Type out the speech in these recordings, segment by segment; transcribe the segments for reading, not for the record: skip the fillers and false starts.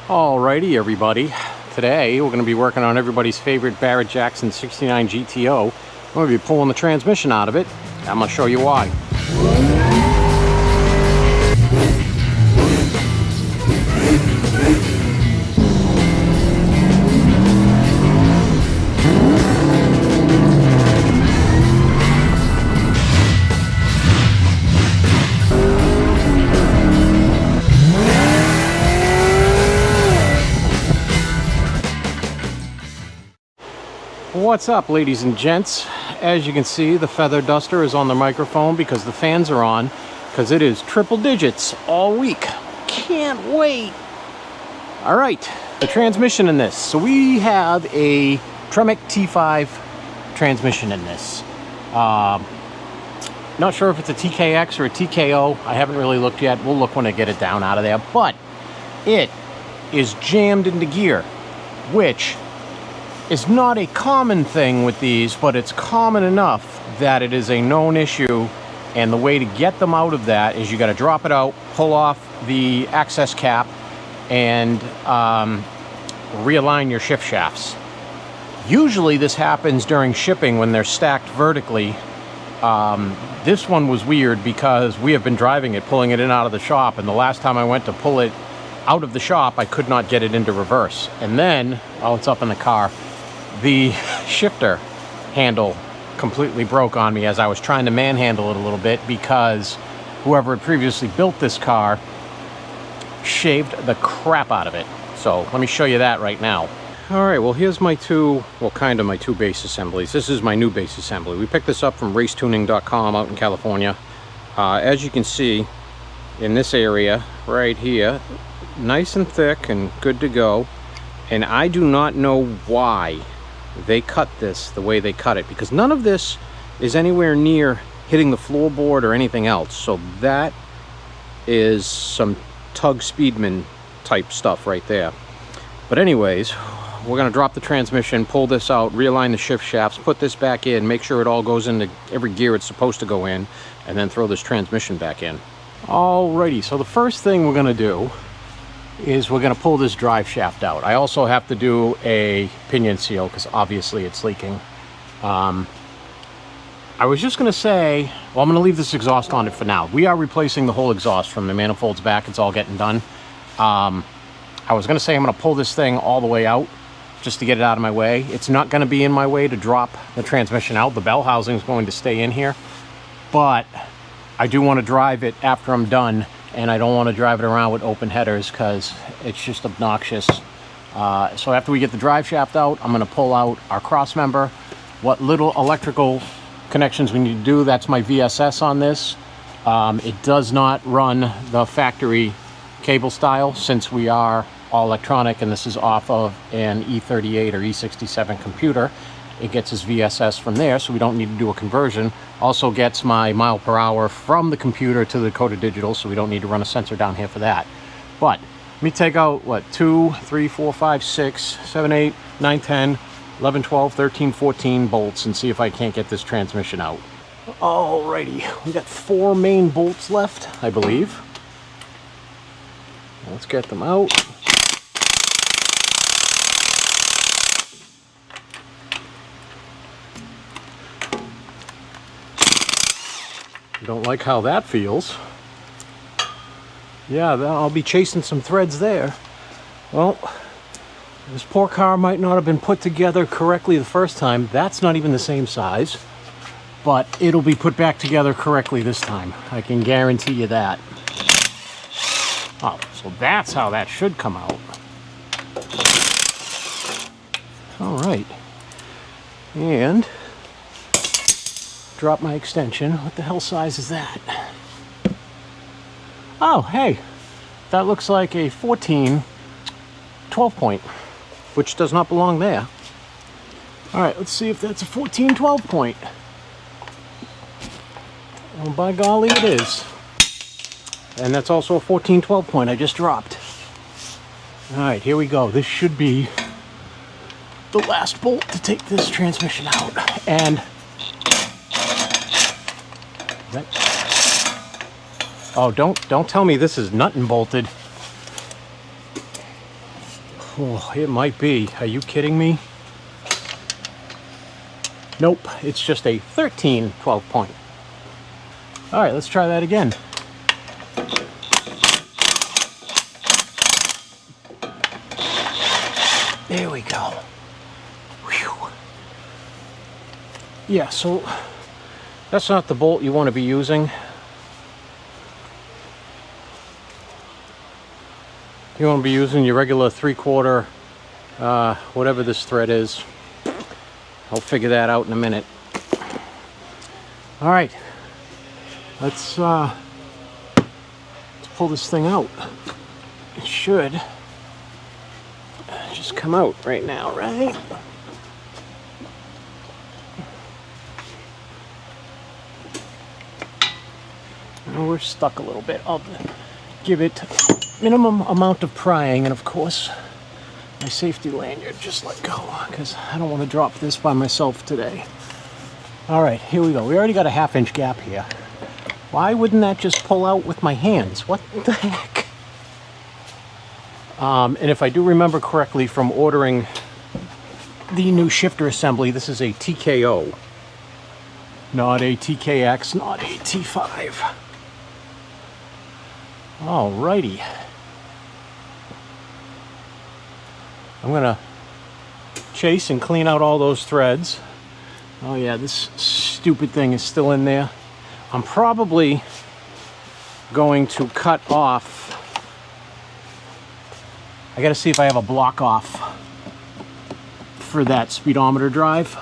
Alrighty everybody, today we're going to be working on everybody's favorite Barrett Jackson 69 GTO. I'm going to be pulling the transmission out of it. I'm going to show you why. What's up, ladies and gents? As you can see, the feather duster is on the microphone because the fans are on, because it is triple digits all week. Can't wait. All right, the transmission in this. So we have a Tremec T5 transmission in this. Not sure if it's a TKX or a TKO. I haven't really looked yet. We'll look when I get it down out of there. But it is jammed into gear, which is not a common thing with these, but it's common enough that it is a known issue. And the way to get them out of that is you got to drop it out, pull off the access cap, and realign your shift shafts. Usually this happens during shipping when they're stacked vertically. This one was weird because we have been driving it, pulling it in out of the shop, and the last time I went to pull it out of the shop, I could not get it into reverse. And then, oh, it's up in the car, the shifter handle completely broke on me as I was trying to manhandle it a little bit because whoever had previously built this car shaved the crap out of it. So let me show you that right now. All right, well, here's my two base assemblies. This is my new base assembly. We picked this up from racetuning.com out in California. As you can see in this area right here, nice and thick and good to go. And I do not know why they cut this the way they cut it, because none of this is anywhere near hitting the floorboard or anything else. So that is some Tug Speedman type stuff right there. But anyways, we're going to drop the transmission, pull this out, realign the shift shafts, put this back in, make sure it all goes into every gear it's supposed to go in, and then throw this transmission back in. Alrighty, so the first thing we're going to do is we're going to pull this drive shaft out. I also have to do a pinion seal because obviously it's leaking. I was just going to say, well, I'm going to leave this exhaust on it for now. We are replacing the whole exhaust from the manifolds back. It's all getting done. I was going to say I'm going to pull this thing all the way out just to get it out of my way. It's not going to be in my way to drop the transmission out. The bell housing is going to stay in here, but I do want to drive it after I'm done. And I don't want to drive it around with open headers because it's just obnoxious. So after we get the drive shaft out, I'm going to pull out our cross member. What little electrical connections we need to do, that's my VSS on this. It does not run the factory cable style since we are all electronic and this is off of an E38 or E67 computer. It gets its VSS from there, so we don't need to do a conversion. Also gets my mile per hour from the computer to the Dakota Digital, so we don't need to run a sensor down here for that. But let me take out, what, 2, 3, 4, 5, 6, 7, 8, 9, 10, 11, 12, 13, 14 bolts and see if I can't get this transmission out. Alrighty, we got 4 main bolts left, I believe. Let's get them out. Don't like how that feels. Yeah, I'll be chasing some threads there. Well, this poor car might not have been put together correctly the first time. That's not even the same size, but it'll be put back together correctly this time. I can guarantee you that. Oh, so that's how that should come out. All right. And drop my extension. What the hell size is that? Oh, hey, that looks like a 14 12 point, which does not belong there. All right, let's see if that's a 14 12 point. Well, by golly, it is. And that's also a 14 12 point I just dropped. All right, here we go. This should be the last bolt to take this transmission out. And oh, don't tell me this is nut and bolted. Oh, it might be. Are you kidding me? Nope, it's just a 13 12 point. All right, let's try that again. There we go. Whew. Yeah, so that's not the bolt you want to be using. You want to be using your regular 3/4, whatever this thread is. I'll figure that out in a minute. All right, let's pull this thing out. It should just come out right now, right? Oh, we're stuck a little bit. I'll give it minimum amount of prying, and of course my safety lanyard just let go because I don't want to drop this by myself today. All right, here we go. We already got a 1/2 inch gap here. Why wouldn't that just pull out with my hands? What the heck? And if I do remember correctly from ordering the new shifter assembly, this is a TKO, not a TKX, not a T5. Alrighty. I'm gonna chase and clean out all those threads. Oh yeah, this stupid thing is still in there. I'm probably going to cut off. I gotta see if I have a block off for that speedometer drive.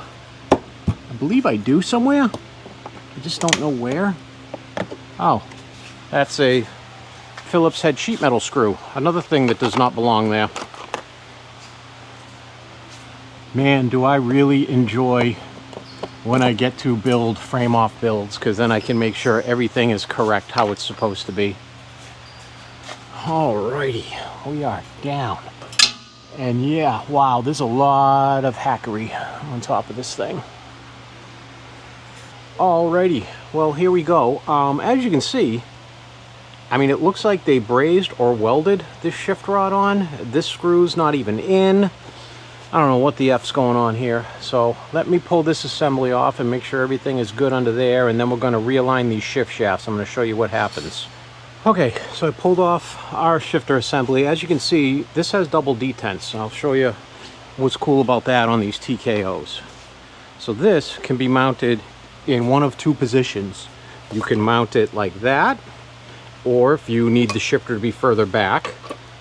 I believe I do somewhere. I just don't know where. Oh, that's a Phillips head sheet metal screw. Another thing that does not belong there. Man, do I really enjoy when I get to build frame-off builds, because then I can make sure everything is correct how it's supposed to be. Alrighty, we are down. And yeah, wow, there's a lot of hackery on top of this thing. Alrighty, well, here we go. As you can see, I mean, it looks like they brazed or welded this shift rod on. This screw's not even in. I don't know what the F's going on here. So let me pull this assembly off and make sure everything is good under there, and then we're going to realign these shift shafts. I'm going to show you what happens. Okay, so I pulled off our shifter assembly. As you can see, this has double detents. I'll show you what's cool about that on these TKOs. So this can be mounted in one of two positions. You can mount it like that, or if you need the shifter to be further back,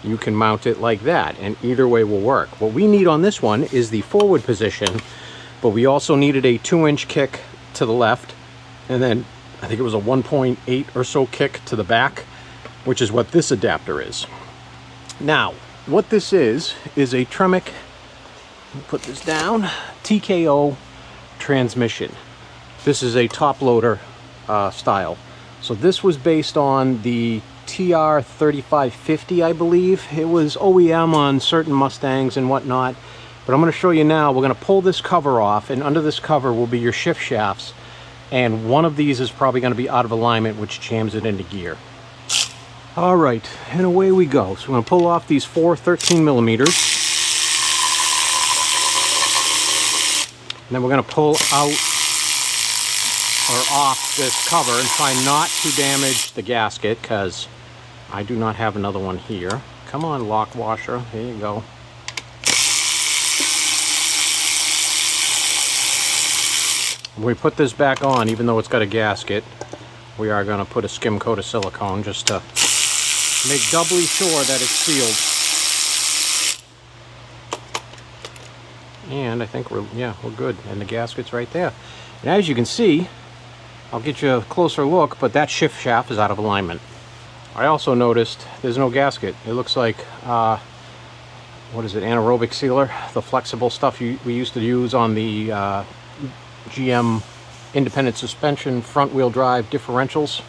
you can mount it like that, and either way will work. What we need on this one is the forward position, but we also needed a 2-inch kick to the left, and then I think it was a 1.8 or so kick to the back, which is what this adapter is. Now, what this is a Tremec, put this down, TKO transmission. This is a top loader style. So this was based on the TR 3550, I believe. It was OEM on certain Mustangs and whatnot. But I'm going to show you now. We're going to pull this cover off, and under this cover will be your shift shafts. And one of these is probably going to be out of alignment, which jams it into gear. All right, and away we go. So we're going to pull off these 4 13 millimeters. And then we're going to pull out or off this cover and try not to damage the gasket, because I do not have another one here. Come on, lock washer. There you go. When we put this back on, even though it's got a gasket, we are going to put a skim coat of silicone just to make doubly sure that it's sealed. And I think we're good. And the gasket's right there. And as you can see, I'll get you a closer look, but that shift shaft is out of alignment. I also noticed there's no gasket. It looks like, what is it, anaerobic sealer? The flexible stuff we used to use on the GM independent suspension front wheel drive differentials.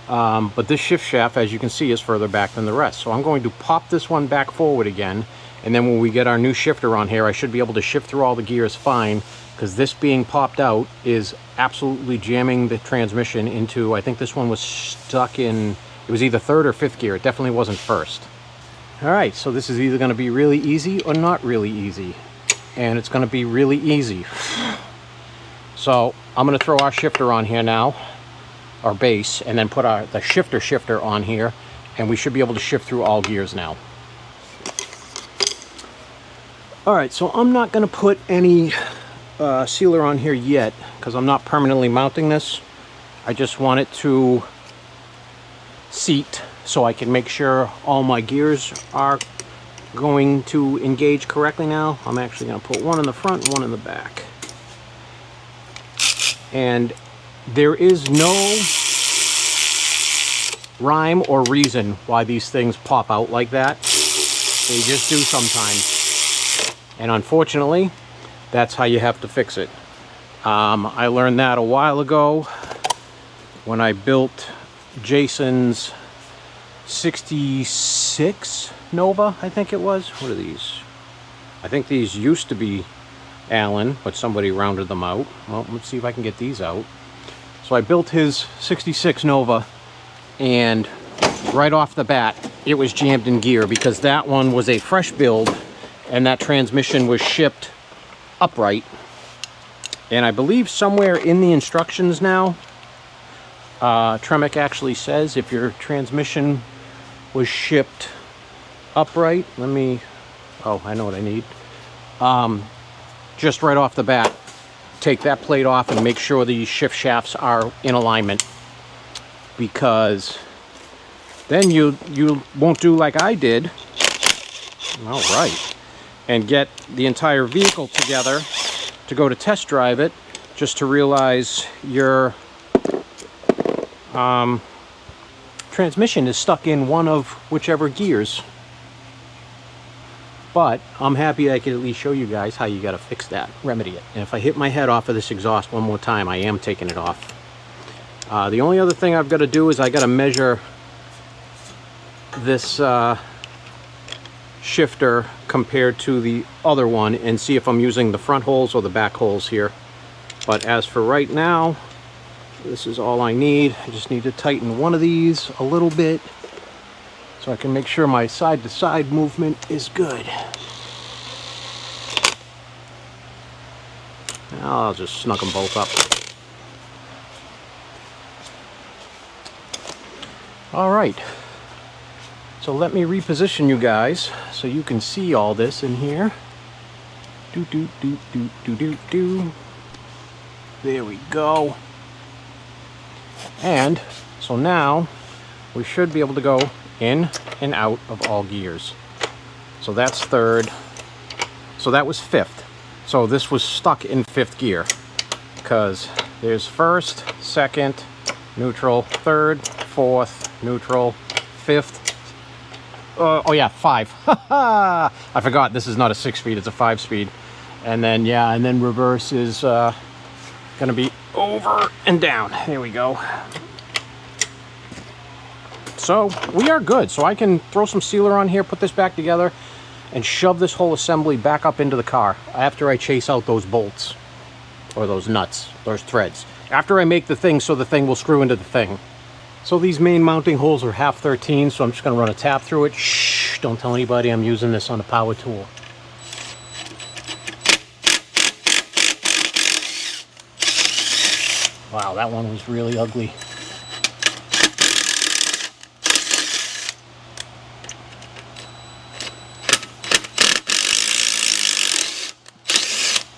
But this shift shaft, as you can see, is further back than the rest. So I'm going to pop this one back forward again, and then when we get our new shifter on here, I should be able to shift through all the gears fine, because this being popped out is absolutely jamming the transmission into, I think this one was stuck in, it was either 3rd or 5th gear. It definitely wasn't 1st. All right, so this is either going to be really easy or not really easy. And it's going to be really easy. So I'm going to throw our shifter on here now, our base, and then put the shifter on here, and we should be able to shift through all gears now. All right, so I'm not going to put any sealer on here yet because I'm not permanently mounting this. I just want it to seat so I can make sure all my gears are going to engage correctly now. I'm actually going to put one in the front and one in the back. And there is no rhyme or reason why these things pop out like that. They just do sometimes. And unfortunately, that's how you have to fix it. I learned that a while ago when I built Jason's 66 Nova, I think it was. What are these? I think these used to be Allen, but somebody rounded them out. Well, let's see if I can get these out. So I built his 66 Nova, and right off the bat, it was jammed in gear because that one was a fresh build, and that transmission was shipped upright. And I believe somewhere in the instructions now, Tremec actually says if your transmission was shipped upright, oh, I know what I need. Just right off the bat, take that plate off and make sure the shift shafts are in alignment, because then you won't do like I did. All right, and get the entire vehicle together to go to test drive it, just to realize your transmission is stuck in one of whichever gears. But I'm happy I can at least show you guys how you got to fix that, remedy it. And if I hit my head off of this exhaust one more time, I am taking it off. The only other thing I've got to do is I got to measure this shifter compared to the other one and see if I'm using the front holes or the back holes here. But as for right now, this is all I need. I just need to tighten one of these a little bit so I can make sure my side-to-side movement is good. Now I'll just snug them both up. All right, so let me reposition you guys so you can see all this in here. There we go. And so now we should be able to go in and out of all gears. So that's third. So that was fifth. So this was stuck in fifth gear because there's first, second, neutral, third, fourth, neutral, fifth. Oh yeah, 5. I forgot this is not a 6-speed, it's a 5-speed. And then, yeah, and then reverse is gonna be over and down. Here we go. So we are good. So I can throw some sealer on here, put this back together, and shove this whole assembly back up into the car after I chase out those bolts, or those nuts, those threads. After I make the thing so the thing will screw into the thing. So these main mounting holes are 1/2-13, so I'm just gonna run a tap through it. Shh, don't tell anybody I'm using this on a power tool. Wow, that one was really ugly.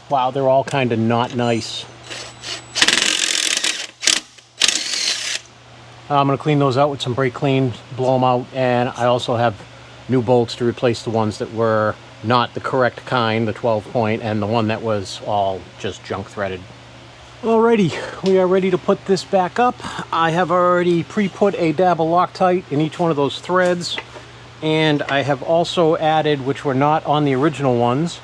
Wow, they're all kind of not nice. I'm going to clean those out with some brake clean, blow them out, and I also have new bolts to replace the ones that were not the correct kind, the 12-point, and the one that was all just junk threaded. Alrighty, we are ready to put this back up. I have already pre-put a dab of Loctite in each one of those threads, and I have also added, which were not on the original ones,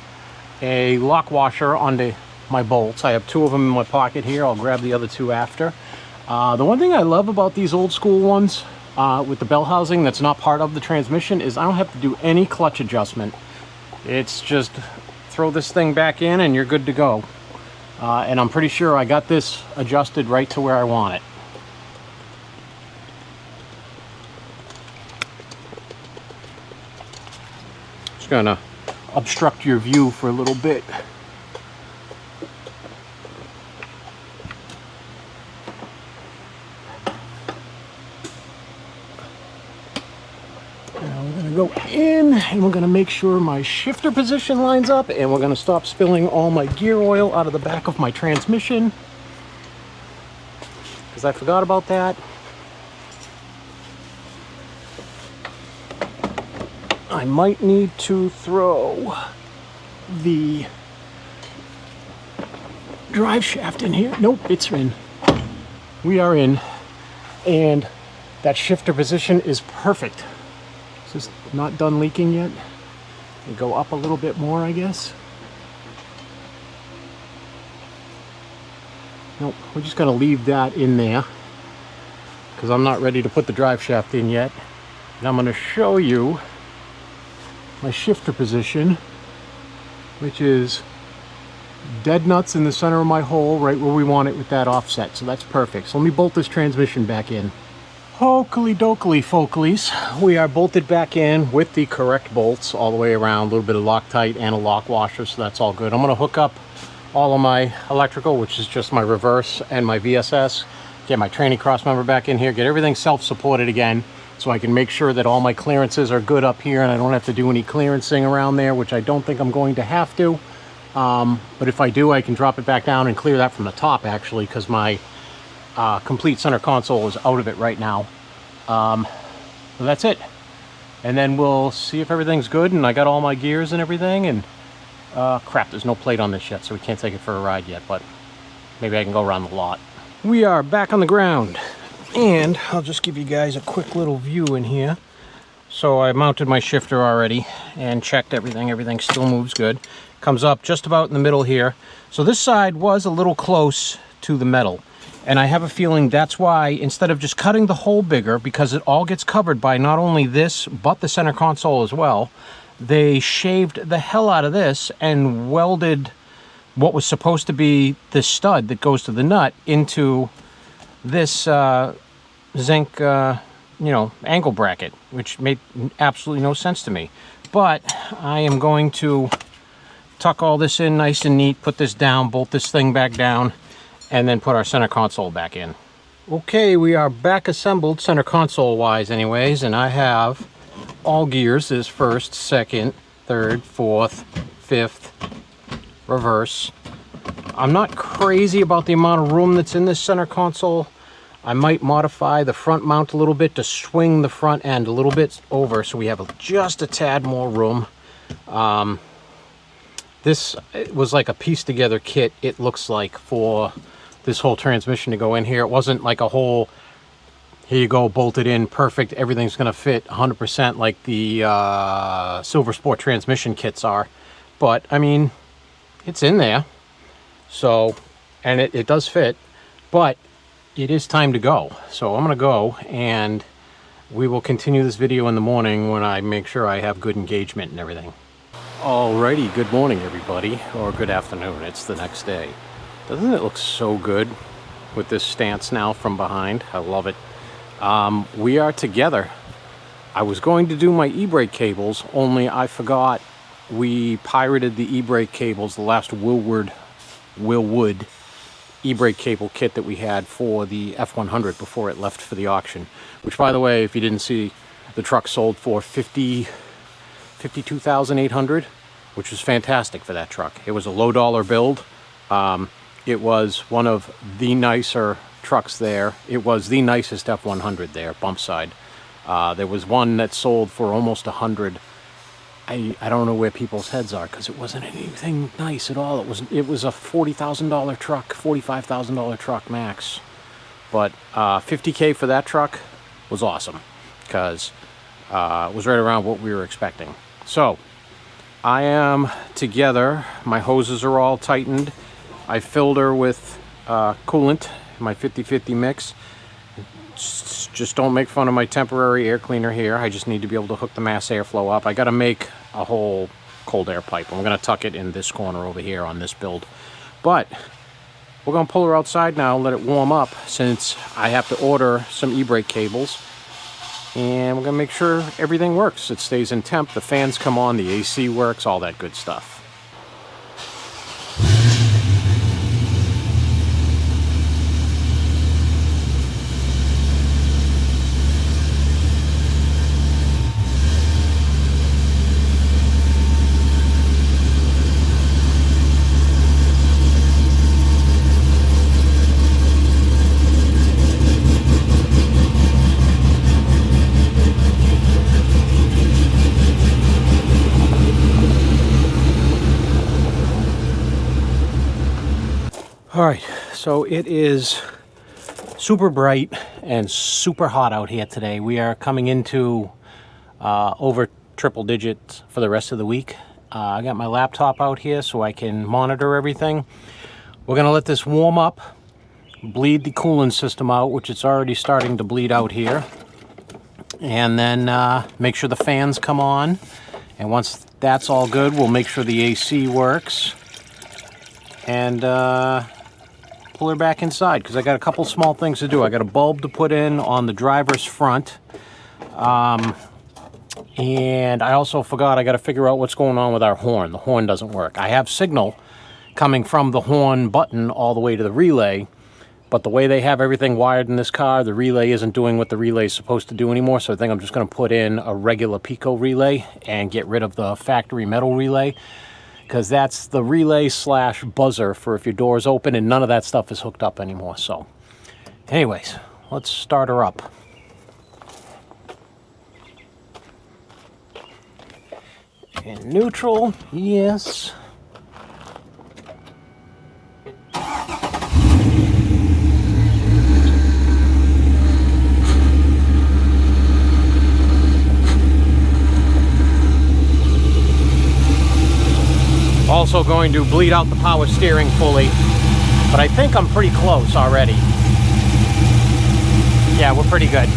a lock washer onto my bolts. I have 2 of them in my pocket here. I'll grab the other 2 after. The one thing I love about these old school ones with the bell housing that's not part of the transmission is I don't have to do any clutch adjustment. It's just throw this thing back in and you're good to go. And I'm pretty sure I got this adjusted right to where I want it. gonna obstruct your view for a little bit. Now we're gonna go in and we're gonna make sure my shifter position lines up, and we're gonna stop spilling all my gear oil out of the back of my transmission, because I forgot about that. I might need to throw the drive shaft in here. Nope, it's in. We are in, and that shifter position is perfect. It's just not done leaking yet. And go up a little bit more, I guess. Nope, we're just gonna leave that in there because I'm not ready to put the drive shaft in yet. And I'm gonna show you my shifter position, which is dead nuts in the center of my hole, right where we want it with that offset. So that's perfect. So let me bolt this transmission back in. Hokely dokely folklies, we are bolted back in with the correct bolts all the way around, a little bit of Loctite and a lock washer, so that's all good. I'm going to hook up all of my electrical, which is just my reverse and my VSS, get my training cross member back in here, get everything self-supported again, so I can make sure that all my clearances are good up here and I don't have to do any clearancing around there, which I don't think I'm going to have to. But if I do, I can drop it back down and clear that from the top, actually, because my complete center console is out of it right now. So that's it. And then we'll see if everything's good and I got all my gears and everything. And crap, there's no plate on this yet, so we can't take it for a ride yet, but maybe I can go around the lot. We are back on the ground, and I'll just give you guys a quick little view in here. So I mounted my shifter already and checked everything. Everything still moves good. Comes up just about in the middle here. So this side was a little close to the metal. And I have a feeling that's why, instead of just cutting the hole bigger, because it all gets covered by not only this, but the center console as well, they shaved the hell out of this and welded what was supposed to be this stud that goes to the nut into this zinc, angle bracket, which made absolutely no sense to me. But I am going to tuck all this in nice and neat, put this down, bolt this thing back down, and then put our center console back in. Okay, we are back assembled center console wise anyways, and I have all gears. This first, second, third, fourth, fifth, reverse. I'm not crazy about the amount of room that's in this center console. I might modify the front mount a little bit to swing the front end a little bit over so we have just a tad more room. This was like a piece together kit, it looks like, for this whole transmission to go in here. It wasn't like a whole, here you go, bolted in, perfect, everything's gonna fit 100% like the Silver Sport transmission kits are. But, I mean, it's in there. So, and it does fit, but it is time to go. So I'm gonna go, and we will continue this video in the morning when I make sure I have good engagement and everything. Alrighty, good morning everybody, or good afternoon, it's the next day. Doesn't it look so good with this stance now from behind? I love it. We are together. I was going to do my e-brake cables, only I forgot we pirated the e-brake cables, the last Willwood e-brake cable kit that we had for the F100 before it left for the auction. Which, by the way, if you didn't see, the truck sold for $52,800, which was fantastic for that truck. It was a low dollar build. It was one of the nicer trucks there. It was the nicest F100 there, bump side. There was one that sold for almost 100. I don't know where people's heads are, because it wasn't anything nice at all. It was a $40,000 truck, $45,000 truck max. But $50K for that truck was awesome, because it was right around what we were expecting. So I am together. My hoses are all tightened. I filled her with coolant, my 50-50 mix. Just don't make fun of my temporary air cleaner here. I just need to be able to hook the mass airflow up. I got to make a whole cold air pipe. I'm going to tuck it in this corner over here on this build. But we're going to pull her outside now, let it warm up, since I have to order some e-brake cables. And we're gonna make sure everything works. It stays in temp, the fans come on, the AC works, all that good stuff. All right, so it is super bright and super hot out here today. We are coming into over triple digits for the rest of the week. I got my laptop out here so I can monitor everything. We're gonna let this warm up, bleed the cooling system out, which it's already starting to bleed out here. And then make sure the fans come on. And once that's all good, we'll make sure the AC works. And pull her back inside because I got a couple small things to do. I got a bulb to put in on the driver's front. And I also forgot I got to figure out what's going on with our horn. The horn doesn't work. I have signal coming from the horn button all the way to the relay, but the way they have everything wired in this car, the relay isn't doing what the relay is supposed to do anymore, so I think I'm just going to put in a regular Pico relay and get rid of the factory metal relay, because that's the relay slash buzzer for if your door's open, and none of that stuff is hooked up anymore. So anyways, let's start her up. In neutral, yes. Also going to bleed out the power steering fully, but I think I'm pretty close already. Yeah, we're pretty good.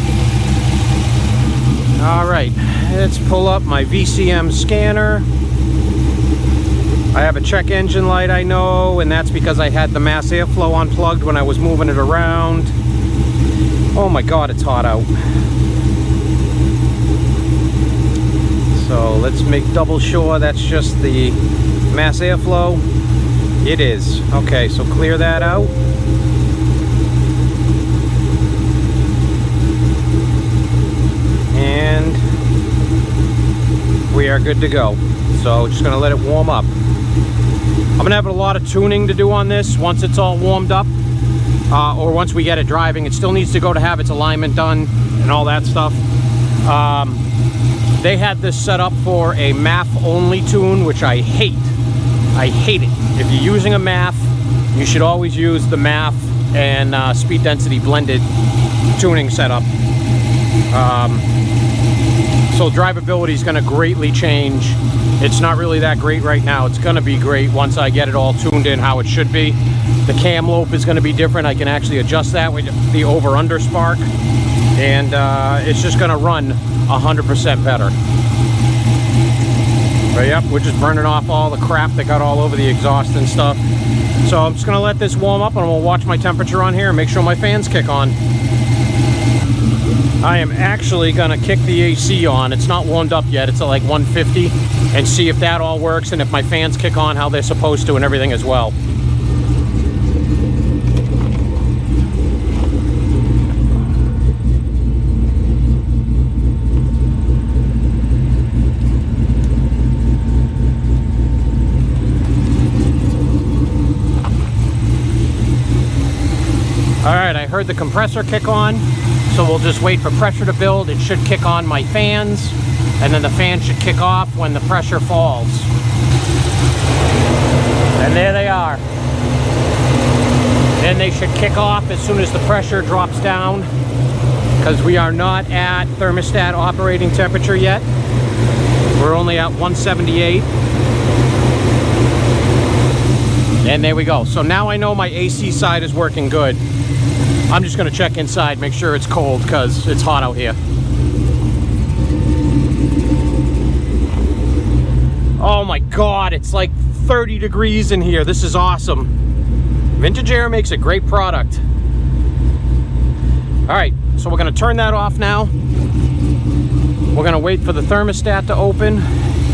All right, let's pull up my VCM scanner. I have a check engine light, I know, and that's because I had the mass airflow unplugged when I was moving it around. Oh my God, it's hot out. So let's make double sure that's just the mass airflow. It is. Okay, so clear that out. And we are good to go. So just gonna let it warm up. I'm gonna have a lot of tuning to do on this once it's all warmed up, or once we get it driving. It still needs to go to have its alignment done and all that stuff. They had this set up for a MAF only tune, which I hate. I hate it. If you're using a MAF, you should always use the MAF and speed density blended tuning setup. So drivability is going to greatly change. It's not really that great right now. It's going to be great once I get it all tuned in how it should be. The cam lope is going to be different. I can actually adjust that with the over-under spark, and it's just going to run 100% better. But yep, we're just burning off all the crap that got all over the exhaust and stuff. So I'm just going to let this warm up, and we'll watch my temperature on here and make sure my fans kick on. I am actually going to kick the AC on. It's not warmed up yet. It's at like 150, and see if that all works and if my fans kick on how they're supposed to and everything as well. Alright, I heard the compressor kick on, so we'll just wait for pressure to build. It should kick on my fans, and then the fan should kick off when the pressure falls. And there they are. Then they should kick off as soon as the pressure drops down, because we are not at thermostat operating temperature yet. We're only at 178. And there we go. So now I know my AC side is working good. I'm just going to check inside, make sure it's cold, because it's hot out here. Oh my God, it's like 30 degrees in here. This is awesome. Vintage Air makes a great product. All right, so we're going to turn that off now. We're gonna wait for the thermostat to open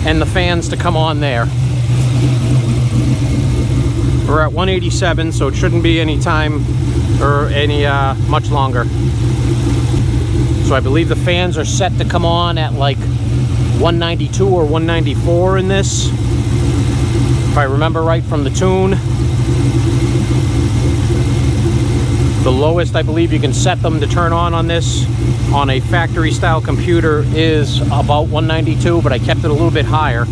and the fans to come on there. We're at 187, so it shouldn't be any time or any much longer. So I believe the fans are set to come on at like 192 or 194 in this, if I remember right from the tune. The lowest I believe you can set them to turn on this on a factory style computer is about 192, but I kept it a little bit higher.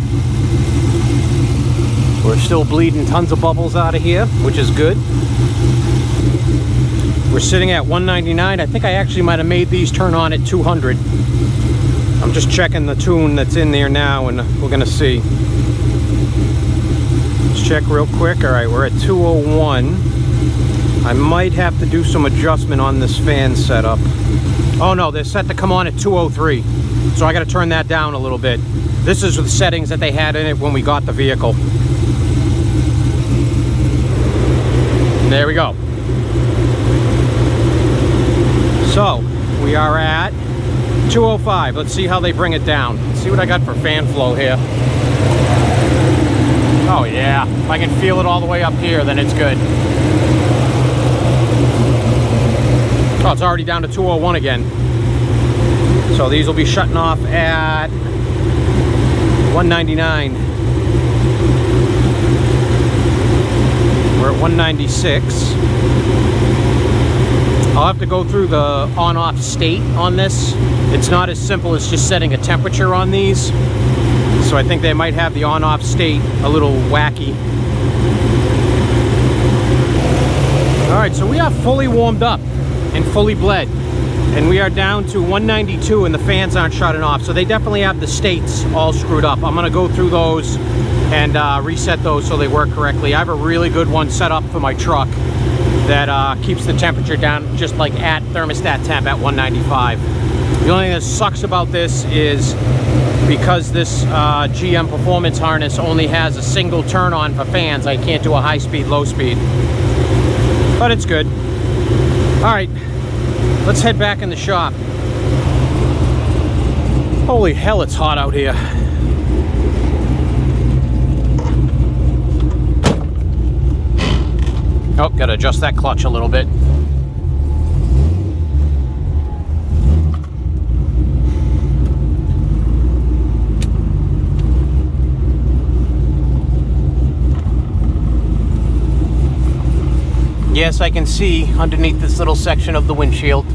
We're still bleeding tons of bubbles out of here, which is good. We're sitting at 199. I think I actually might have made these turn on at 200. I'm just checking the tune that's in there now, and we're gonna see. Let's check real quick. All right, we're at 201. I might have to do some adjustment on this fan setup. Oh no, they're set to come on at 203. So I gotta turn that down a little bit. This is the settings that they had in it when we got the vehicle. There we go. So we are at 205. Let's see how they bring it down. Let's see what I got for fan flow here. Oh yeah, if I can feel it all the way up here, then it's good. Oh, it's already down to 201 again. So these will be shutting off at 199. We're at 196. I'll have to go through the on-off state on this. It's not as simple as just setting a temperature on these. So I think they might have the on-off state a little wacky. All right, so we are fully warmed up and fully bled, and we are down to 192 and the fans aren't shutting off, so they definitely have the states all screwed up. I'm gonna go through those and reset those so they work correctly. I have a really good one set up for my truck that keeps the temperature down just like at thermostat temp at 195. The only thing that sucks about this is because this GM performance harness only has a single turn on for fans, I can't do a high speed, low speed, but it's good. All right, let's head back in the shop. Holy hell, it's hot out here. Oh, gotta adjust that clutch a little bit. Yes, I can see underneath this little section of the windshield.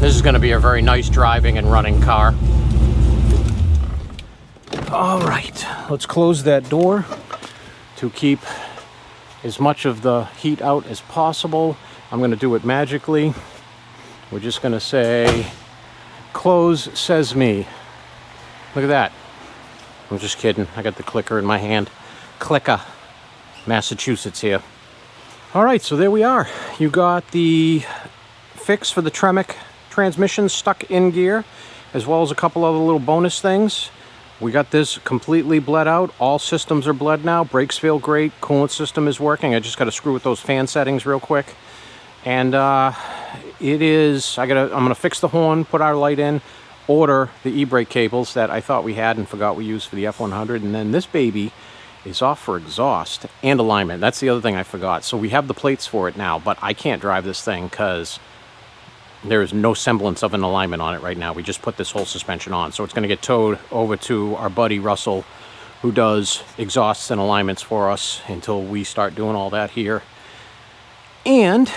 This is going to be a very nice driving and running car. All right, let's close that door to keep as much of the heat out as possible. I'm going to do it magically. We're just going to say, close says me. Look at that. I'm just kidding. I got the clicker in my hand. Clicker, Massachusetts here. All right, so there we are. You got the fix for the Tremec transmission stuck in gear, as well as a couple other little bonus things. We got this completely bled out. All systems are bled now. Brakes feel great. Coolant system is working. I just got to screw with those fan settings real quick. And it is, I'm gonna fix the horn, put our light in, order the e-brake cables that I thought we had and forgot we used for the F100, and then this baby is off for exhaust and alignment. That's the other thing I forgot. So we have the plates for it now, but I can't drive this thing because there is no semblance of an alignment on it right now. We just put this whole suspension on, so it's going to get towed over to our buddy Russell, who does exhausts and alignments for us until we start doing all that here. And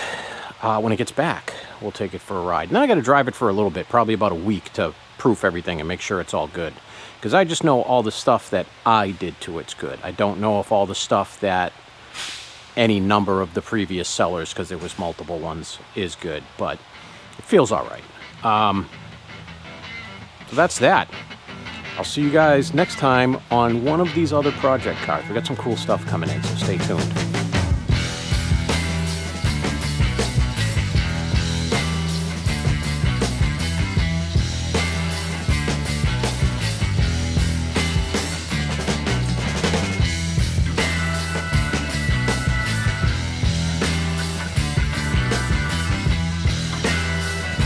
when it gets back, we'll take it for a ride. Now I got to drive it for a little bit, probably about a week, to proof everything and make sure it's all good. Because I just know all the stuff that I did to it's good. I don't know if all the stuff that any number of the previous sellers, because there was multiple ones, is good, but it feels all right. So that's that. I'll see you guys next time on one of these other project cars. We got some cool stuff coming in, so stay tuned.